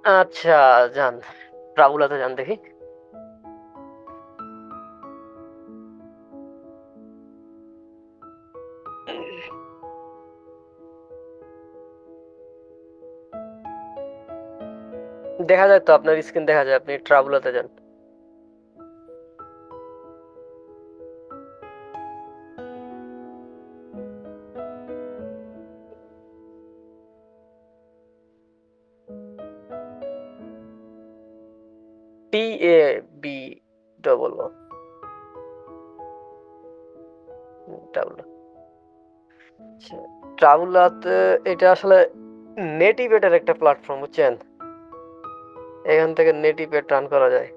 আচ্ছা, যান, ট্রাভেলাতে যান দেখি। দেখা যায় তো, আপনার স্ক্রিন দেখা যায়, আপনি ট্রাভেলাতে যান। TAB ট্রাভেলা। আচ্ছা, ট্রাভেলাতে এটা আসলে নেটিভেটের একটা প্ল্যাটফর্ম, বুঝছেন? এখান থেকে নেটিভেট রান করা যায়।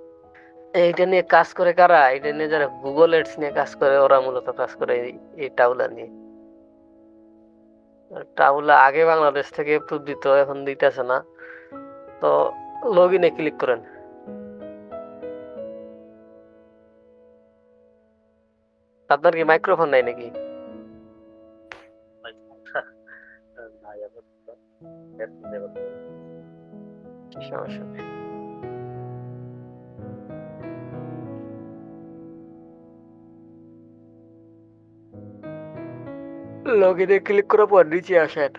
এইটা নিয়ে কাজ করে কারা? এটা নিয়ে যারা গুগল এডস নিয়ে কাজ করে, ওরা মূলত কাজ করে এই ট্রাভেলা নিয়ে। ট্রাভেলা আগে বাংলাদেশ থেকে অ্যাপ্রুভ দিত, এখন দিতেছে না। তো লগ ইনে ক্লিক করেন। আপনার কি মাইক্রোফোন নাই নাকি? সমস্যা নেই। লগ ইনে ক্লিক করার পর নিচে আসেন,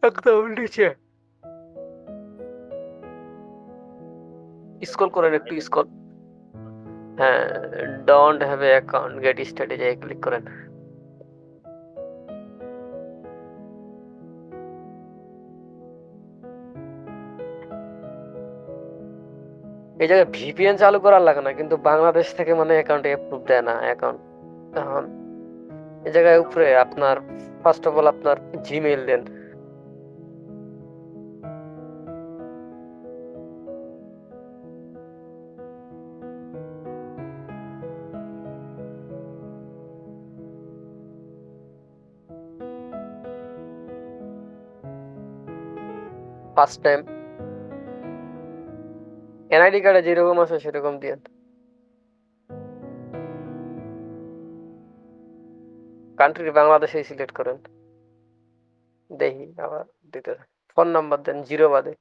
একদম নিচে স্ক্রল করেন, একটু স্ক্রল। হ্যাঁ, don't have a account, get started a click করেন। এই জায়গায় ভিপিএন চালু করার লাগে না, কিন্তু বাংলাদেশ থেকে মানে অ্যাকাউন্টে অ্যাপ্রুভ দেয় না অ্যাকাউন্ট। এখন এই জায়গায় উপরে আপনার ফার্স্ট অফ অল আপনার জিমেইল দেন। ফার্স্ট টাইম এনআইডি কার্ডে যেরকম আছে সেরকম দিয়ে। কান্ট্রি বাংলাদেশেই সিলেক্ট করেন। দেখি আবার দিতে। ফোন নাম্বার দেন 0 বাদে।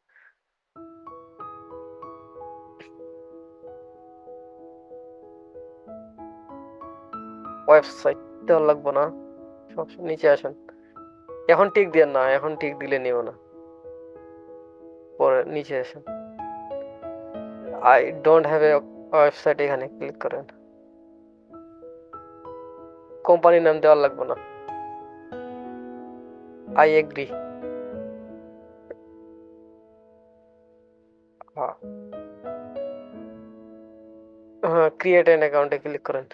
ওয়েবসাইট দেওয়া লাগবো না, সবসময় নিচে আসেন। এখন টিক দেন না, এখন টিক দিলে নিব না। পরে নিচে আসেন, I don't have a website, এখানে ক্লিক করেন। কোম্পানির নাম দেওয়া লাগবে না। I agree. হ্যাঁ, হ্যাঁ, ক্রিয়েট অ্যান অ্যাকাউন্টে ক্লিক করেন।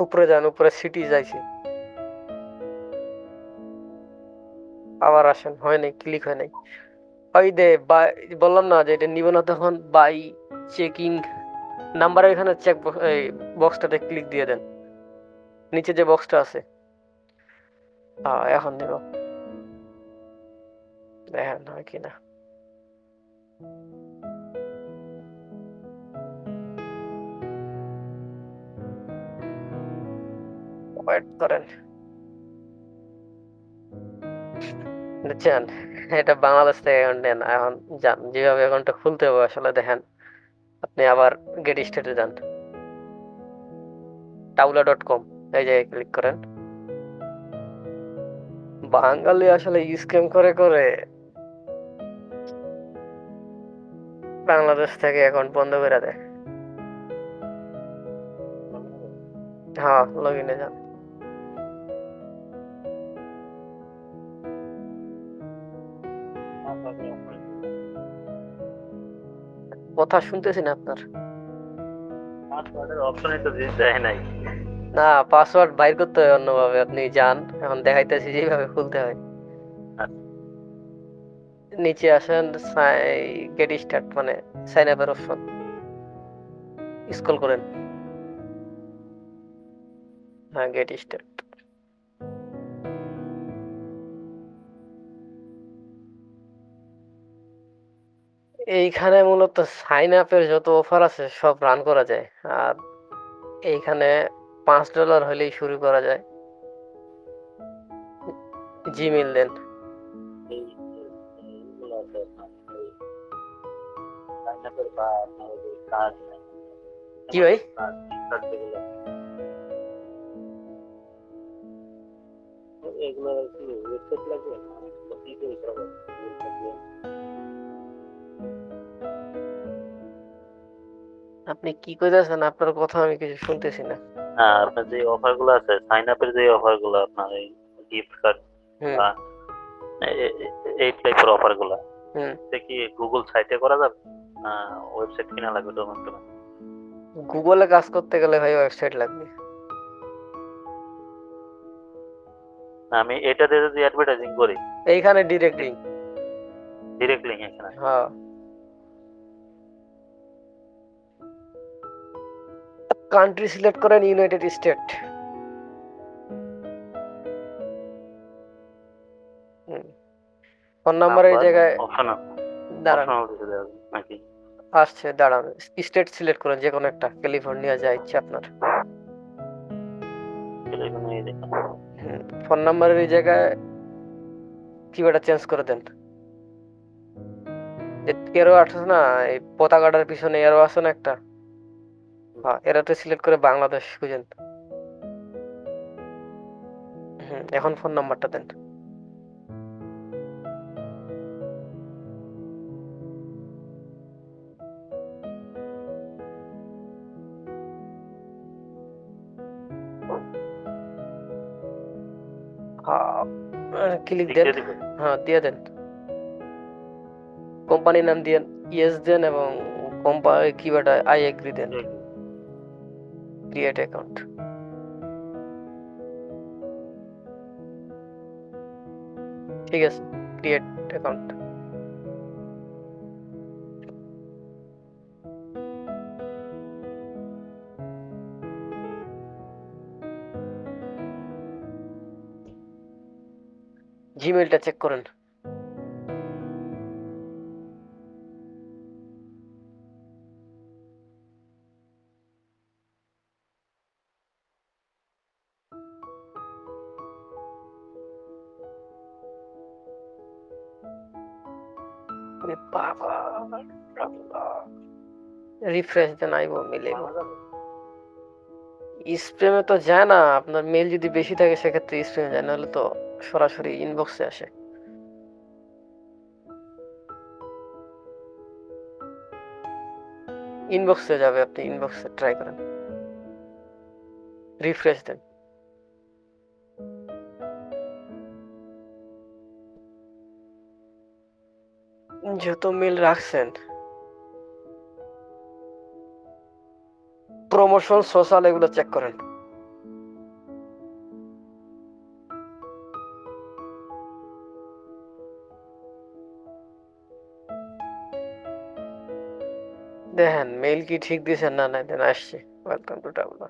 উপরে যান, উপরে সিটি যাইছি। আবার আসেন, হয় নাই, ক্লিক হয় নাই। ওই দে বললাম না যে এটা নিব না, তখন বাই চেকিং নাম্বারের এখানে চেক এই বক্সটাতে ক্লিক দিয়ে দেন, নিচে যে বক্সটা আছে। এখন নিব, দেখেন হয় কিনা। ওয়েট করেন। বুঝছেন, এটা বাংলাদেশ থেকে অ্যাকাউন্ট নেন। এখন যান, যেভাবে অ্যাকাউন্টটা খুলতে হবে আসলে দেখেন। আপনি আবার গেট স্টার্টে যান, taula.com, এই জায়গায় ক্লিক করেন। বাঙালি আসলে স্ক্যাম করে করে বাংলাদেশ থেকে অ্যাকাউন্ট বন্ধ করে দেয়। হ্যাঁ, লগ ইনে যান। কথা শুনতেছি না আপনার। না, পাসওয়ার্ড বাইর করতে হয় অন্যভাবে, আপনি যান, এখন দেখাইতেছি যেভাবে খুলতে হয়। নিচে আসেন, গেট স্টার্ট মানে সাইন আপের অপশন, স্ক্রল করেন। হ্যাঁ, গেট স্টার্ট। এইখানে মূলত সাইন আপের যত অফার আছে সব রান করা যায়, আর এইখানে $5 হলেই শুরু করা যায়। জিমেইল দেন। কি ভাই? আপনি কি কইতেছেন? আপনার কথা আমি কিছু শুনতেছি না। আপনার যে অফার গুলো আছে, সাইন আপের যে অফার গুলো, আপনার এই গিফট কার্ড বা এই টাইপের অফার গুলা, এটা কি গুগল সাইটে করা যাবে না ওয়েবসাইট কিনা লাগবে ডোমেন টোমেন? গুগলে কাজ করতে গেলে ভাই ওয়েবসাইট লাগবে। আমি এটা দিয়ে যদি অ্যাডভার্টাইজিং করি, এইখানে ডিরেক্ট লিংক। এখানে হ্যাঁ, কান্ট্রি সিলেক্ট করেন ইউনাইটেড স্টেট। ফোন নাম্বার এই জায়গায় দাঁড়ান, নাকি আসছে, দাঁড়ান। স্টেট সিলেক্ট করেন যে কোনো একটা, ক্যালিফোর্নিয়া যা ইচ্ছে আপনার। ফোন নাম্বারের এই জায়গায় কিওয়ার্ডটা চেঞ্জ করে দেন। যে এরো আছে না, এই পতাকাটার পিছনে এরো আছে না একটা, হ্যাঁ, এরাতে সিলেক্ট করে বাংলাদেশ খুঁজেন। এখন ফোন নাম্বারটা দেন। ক্লিক দেন। হ্যাঁ, দিয়ে দেন। কোম্পানির নাম দিয়ে ইয়েস দেন এবং কোম্পানি কিওয়ার্ড আই এগ্রি দেন। Create account. ঠিক আছে, ক্রিয়েট অ্যাকাউন্ট। জিমেইলটা চেক করেন। বাবা, রিফ্রেশ দেন, আইব মিলেব। স্প্যামে তো যায় না, আপনার মেল যদি বেশি থাকে সেক্ষেত্রে স্প্যামে যায়, নাহলে তো সরাসরি ইনবক্সে আসে। ইনবক্সে যাবে, আপনি ইনবক্সে ট্রাই করেন, রিফ্রেশ দেন। যত মেল রাখছেন, প্রমোশন, সোশ্যাল, এগুলো চেক করেন। দেখেন মেইল কি ঠিক দিয়েছেন না, না দেন আসছে ওয়েলকাম টু টাবুলা।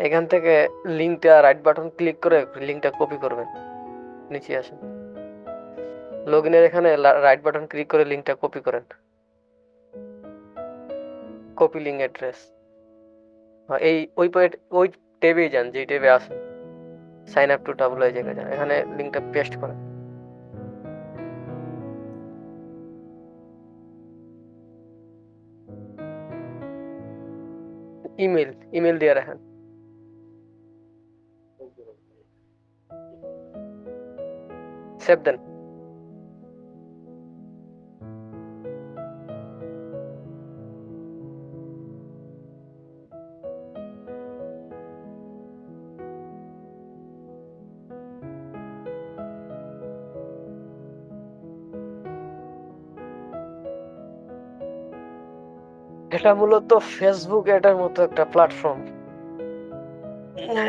এখান থেকে লিঙ্কটা রাইট বাটন ক্লিক করে লিঙ্কটা কপি করবেন, নিচে আসেন, লগ ইনের এখানে রাইট বাটন ক্লিক করে লিঙ্কটা কপি করেন। কপি লিঙ্ক অ্যাড্রেস, এই ওই ট্যাবেই যান, যেই ট্যাবে আসেন, সাইন আপ টু টাবুলা, এই জায়গায় যান, এখানে লিঙ্কটা পেস্ট করেন। ইমেল দিয়ে রাখেন। সেভ দেন। এটা মূলত ফেসবুক এটার মতো একটা প্ল্যাটফর্ম।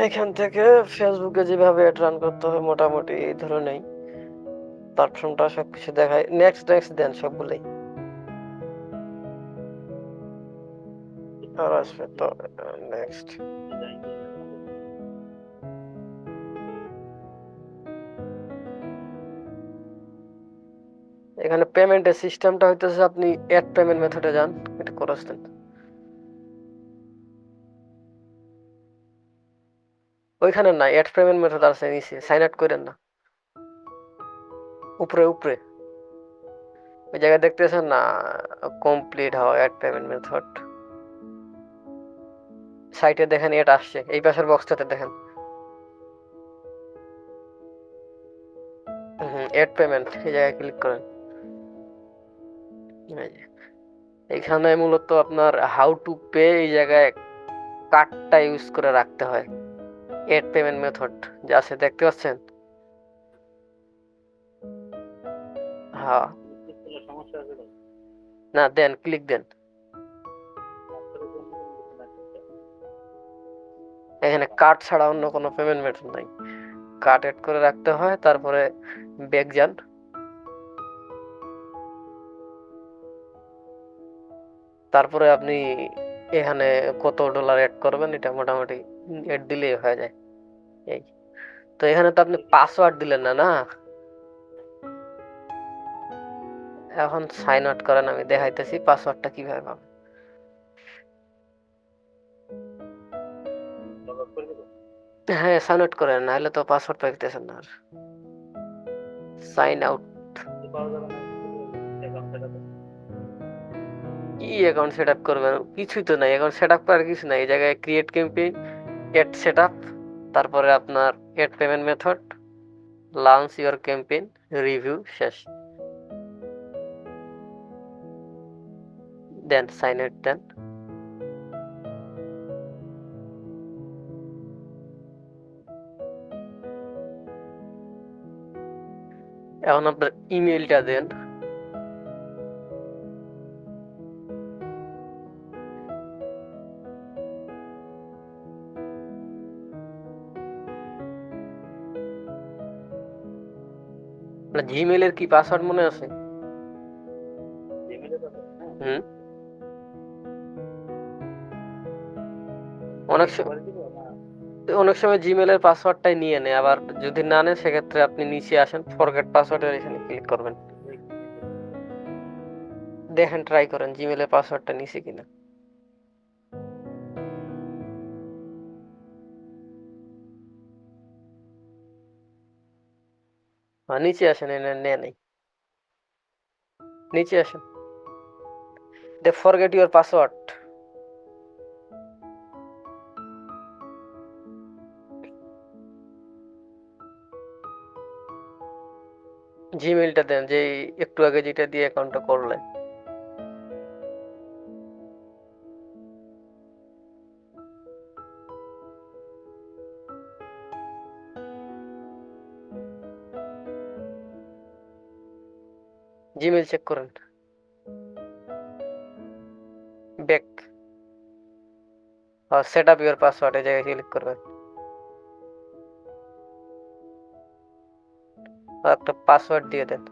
এখান থেকে ফেসবুকে যেভাবে অ্যাড রান করতে হয় মোটামুটি এই ধরনের প্ল্যাটফর্মটা সবকিছু দেখায়। নেক্সট নেক্সট দেন সবগুলোই, আর আসবে তো নেক্সট। এখানে পেমেন্টের সিস্টেমটা হইতেছে আপনি অ্যাড পেমেন্ট মেথডে যান, এটা খরচ দেন। ওইখানে না, অ্যাড পেমেন্ট মেথড আছে নিচে, সাইন আপ করেন না, উপরে উপরে ওই জায়গায় দেখতেছেন না, কমপ্লিট হাও অ্যাড পেমেন্ট মেথড, সাইটে দেখেন এটা আসছে, এই পাশের বক্সটাতে দেখেন অ্যাড পেমেন্ট, এই জায়গায় ক্লিক করেন। এইখানে মূলত আপনার হাউ টু পে, এই জায়গায় কার্ডটা ইউজ করে রাখতে হয়, অ্যাড পেমেন্ট মেথড যা আছে দেখতে পাচ্ছেন। হ্যাঁ না, দেন ক্লিক দেন, এখানে কার্ড ছাড়া অন্য কোনো পেমেন্ট মেথড নাই, কার্ড এড করে রাখতে হয়। তারপরে ব্যাক যান, তারপরে আপনি এখানে কত ডলার এড করবেন এটা মোটামুটি এড দিলেই হয়ে যায়। এই তো এখানে তো আপনি পাসওয়ার্ড দিলেন না, না এখন সাইন আউট করেন, আমি দেখাইতেছি পাসওয়ার্ডটা কিভাবে পাবেন। হ্যাঁ সাইন আউট করেন, নাহলে তো পাসওয়ার্ড পাইতেছেন না। আর সাইন আউট, কি অ্যাকাউন্ট সেট আপ করবেন? কিছুই তো নাই, অ্যাকাউন্ট সেট আপ করার কিছু নাই। এই জায়গায় create campaign, ad set up, তারপরে আপনার ad payment method, launch your campaign, review, শেষ। দেন সাইন আউট দেন। এখন আপনার ইমেলটা দেন, জিমেলের কি পাসওয়ার্ড মনে আছে? হুম, অনেক সময় জিমেলের পাসওয়ার্ডটাই নিয়ে নেয়, আবার যদি না নেয় সেক্ষেত্রে আপনি নিচে আসেন, ফরগেট পাসওয়ার্ডের এখানে ক্লিক করবেন, দেখেন ট্রাই করেন জিমেলের পাসওয়ার্ডটা নিচে কিনা। নিচে আসেন, এনে নেয় নাই, নিচে আসেন, দে ফরগেট ইউর পাসওয়ার্ড, জিমেলটা দেন যে একটু আগে যেটা দিয়ে অ্যাকাউন্টটা করলেন। জিমেল চেক করেন, back, set up your password, এই জায়গায় ক্লিক করবেন, একটা পাসওয়ার্ড দিয়ে দেন।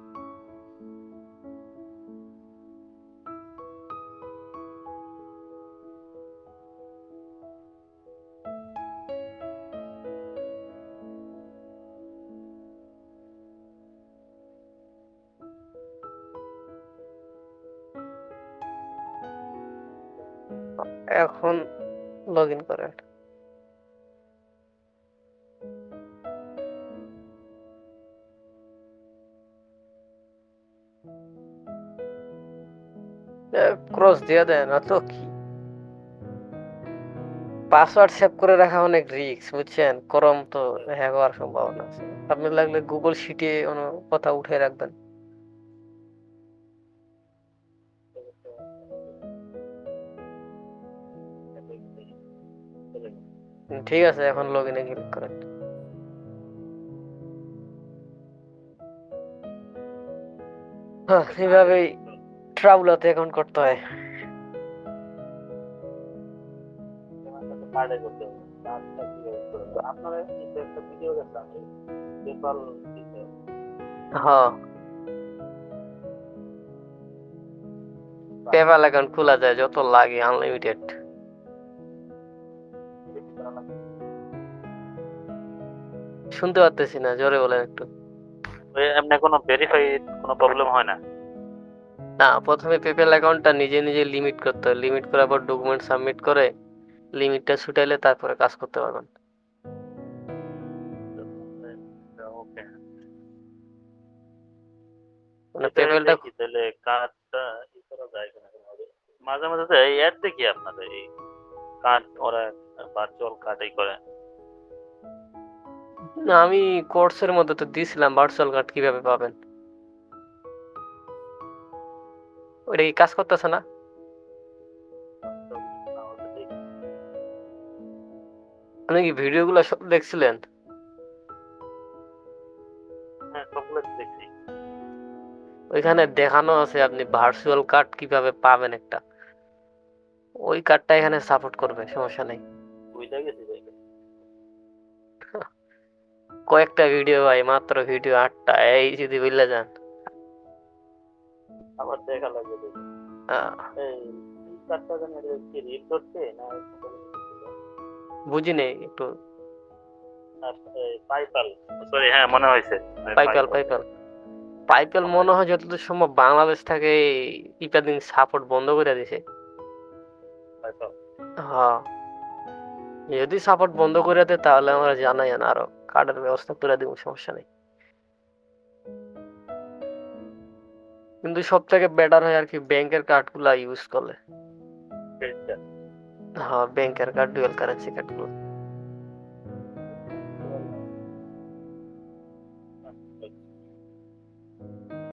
এখন লগ ইন করেন। ক্রস দিয়ে দেন, না তো কি, পাসওয়ার্ড সেভ করে রাখা অনেক রিস্ক, বুঝছেন, করম তো হ্যাক হওয়ার সম্ভাবনা আছে। আপনি লাগলে গুগল শিটে কোনো কথা উঠে রাখবেন। ঠিক আছে, এখন লগ ইনে ক্লিক করেন। হ্যাঁ, এইভাবেই ট্রাভেলাতে অ্যাকাউন্ট করতে হয়। হ্যাঁ, পেপ্যাল অ্যাকাউন্ট খোলা যায়, যত লাগে আনলিমিটেড। শুনতে পারতেছি না, জোরে বলেন একটু। এমনি কোনো ভেরিফাই কোনো প্রবলেম হয় না? না, প্রথমে পেপ্যাল অ্যাকাউন্টটা নিজে নিজে লিমিট করতে হয়, লিমিট করার পর ডকুমেন্ট সাবমিট করে লিমিটটা ছুটাইলে তারপরে কাজ করতে পারবেন। ওকে, মানে এটা পেপ্যালটা দেখি তাহলে কার্ডটা ই করা যায় কিনা। মাঝে মাঝে তো এই অ্যাড দেখি আপনাদের এই কার্ড, ওরা ভার্চুয়াল কার্ডই করে। না, আমি কোর্সের মধ্যে তো দিছিলাম ভার্চুয়াল কার্ড কিভাবে পাবেন, ওইটা কি কাজ করতেছে না? আপনি কি ভিডিওগুলো সব দেখছিলেন? হ্যাঁ, সবগুলো দেখছি। ওইখানে দেখানো আছে আপনি ভার্চুয়াল কার্ড কিভাবে পাবেন একটা, ওই কার্ডটা এখানে সাপোর্ট করবে, সমস্যা নেই। বুঝা গেছি দেখে। কয়েকটা ভিডিও ভাই, মাত্র ভিডিও 8টা, এই যদি বুঝলে যান। আবার দেখা লাগবে দেখি। এই কার্ডটা জানি কি রিড করছে না বুঝি নেই একটু। পাইপাল, সরি, হ্যাঁ মনে হয়েছে। পাইপ্যাল পাইপ্যাল পাইপ্যাল মনে হয় যতদূর সম্ভব বাংলাদেশ থেকে ইত্যাদিন সাপোর্ট বন্ধ করে দিছে। হ্যাঁ, যদি সাপোর্ট বন্ধ করে দেয় তাহলে আমরা জানাই না, আরো কার্ডের ব্যবস্থা করে দিব, সমস্যা নেই। কিন্তু সব থেকে বেটার হয় আর কি ব্যাংকের কার্ড গুলা ইউজ করলে। হ্যাঁ, ব্যাংকের কার্ড, ডুয়াল কারেন্সি কার্ড গুলো।